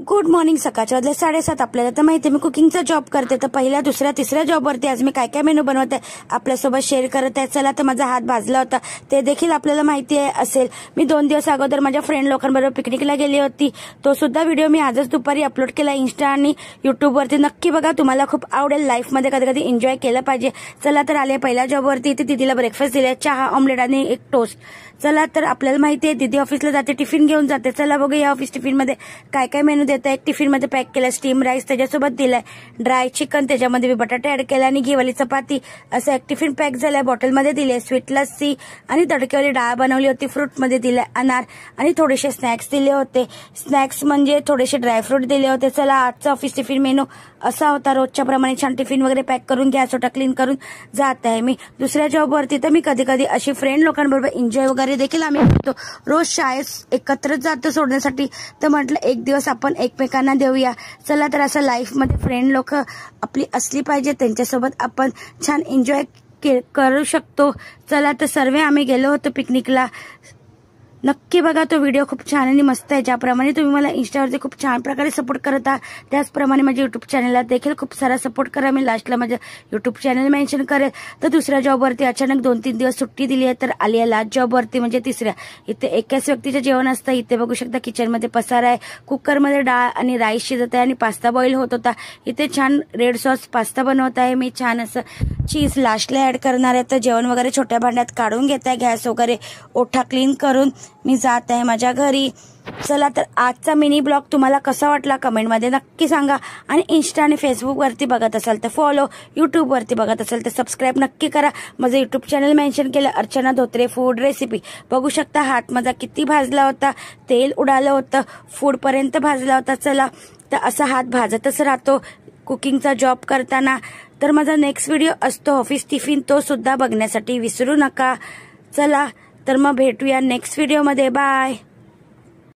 Good morning. सकाळच्या वाजले 7:30. आपल्याला तर माहिती आहे मी कुकिंगचा जॉब करते, तर पहिल्या दुसऱ्या तिसऱ्या जॉबवरती आज मी काय काय मेनू बनवत आहे आपल्यासोबत शेअर करत आहे. चला, तर माझा हात भाजला होता ते देखील आपल्याला माहिती असेल. मी 2 दिवस अगोदर माझ्या फ्रेंड लोकांबरोबर पिकनिकला गेली होती. तो सुद्धा व्हिडिओ मी आजच दुपारी अपलोड केला इन्स्टा आणि युट्यूबवरती. नक्की बघा, तुम्हाला खूप आवडेल. लाईफमध्ये कधी कधी एन्जॉय केलं पाहिजे. चला, तर आले पहिल्या जॉबवरती. इथे दीदीला ब्रेकफास्ट दिला, चहा, ऑमलेट आणि एक टोस्ट. चला, तर आपल्याला माहिती आहे दीदी ऑफिसला जाते, टिफिन घेऊन जाते. चला बघू या ऑफिस टिफिन मध्ये काय काय मेनू देत आहे. एक टिफिन मध्ये पॅक केलं स्टीम राईस, त्याच्यासोबत दिलाय ड्राय चिकन, त्याच्यामध्ये मी बटाटे ऍड केला आणि घीवाली चपाती. असं एक टिफिन पॅक झालाय. बॉटलमध्ये दिले स्वीट लस्सी आणि तडक्यावाली डाळ बनवली होती. फ्रूट मध्ये दिले अनार आणि थोडेसे स्नॅक्स दिले होते. स्नॅक्स म्हणजे थोडेसे ड्रायफ्रूट दिले होते. चला, आजचा ऑफिस टिफिन मेनू असा होता. रोजच्या प्रमाणे छान टिफिन वगैरे पॅक करून गॅस ओटा क्लीन करून जात आहे मी दुसऱ्या जॉबवरती. तर मी कधी कधी अशी फ्रेंड लोकांबरोबर एन्जॉय वगैरे देखील आम्ही करतो. रोज शाळेत एकत्र जातो सोडण्यासाठी, तर म्हटलं एक दिवस आपण एकमेकांना देऊया. चला, तर असं लाईफमध्ये फ्रेंड लोक आपली असली पाहिजे, त्यांच्यासोबत आपण छान एन्जॉय करू शकतो. चला, तर सर्व आम्ही गेलो होतो पिकनिकला. नक्की बघा तो व्हिडिओ, खूप छान आणि मस्त आहे. ज्याप्रमाणे तुम्ही मला इन्स्टावरती खूप छान प्रकारे सपोर्ट करत आहात, त्याचप्रमाणे माझ्या युट्यूब चॅनलला देखील खूप सारा सपोर्ट करा. मी लास्टला माझ्या युट्यूब चॅनल मेन्शन करेल. तर दुसऱ्या जॉबवरती अचानक 2-3 दिवस सुट्टी दिली आहे, तर आली आहे लास्ट जॉबवरती म्हणजे तिसऱ्या. इथे एकाच व्यक्तीचं जेवण असतं. इथे बघू शकता किचनमध्ये पसारा आहे. कुकरमध्ये डाळ आणि राईस शिजत आहे आणि पास्ता बॉईल होत होता. इथे छान रेड सॉस पास्ता बनवत आहे मी. छान असं चीज लास्टला ऍड करणार आहे. तर जेवण वगैरे छोट्या भांड्यात काढून घेत आहे. गॅस वगैरे ओठा क्लीन करून मी जात आहे माझ्या घरी. चला, तर आजचा मिनी ब्लॉग तुम्हाला कसा वाटला कमेंटमध्ये नक्की सांगा. आणि इन्स्टा आणि फेसबुकवरती बघत असाल तर फॉलो, युट्यूबवरती बघत असाल तर सबस्क्राईब नक्की करा. माझं युट्यूब चॅनल मेन्शन केलं, अर्चना धोत्रे फूड रेसिपी. बघू शकता हात माझा किती भाजला होता, तेल उडालं होतं, फूडपर्यंत भाजला होता. चला, तर असा हात भाजतच राहतो कुकिंगचा जॉब करताना. तर माझा नेक्स्ट व्हिडिओ असतो ऑफिस टिफिन, तो सुद्धा बघण्यासाठी विसरू नका. चला, तर मग भेटूया नेक्स्ट व्हिडिओमध्ये. बाय.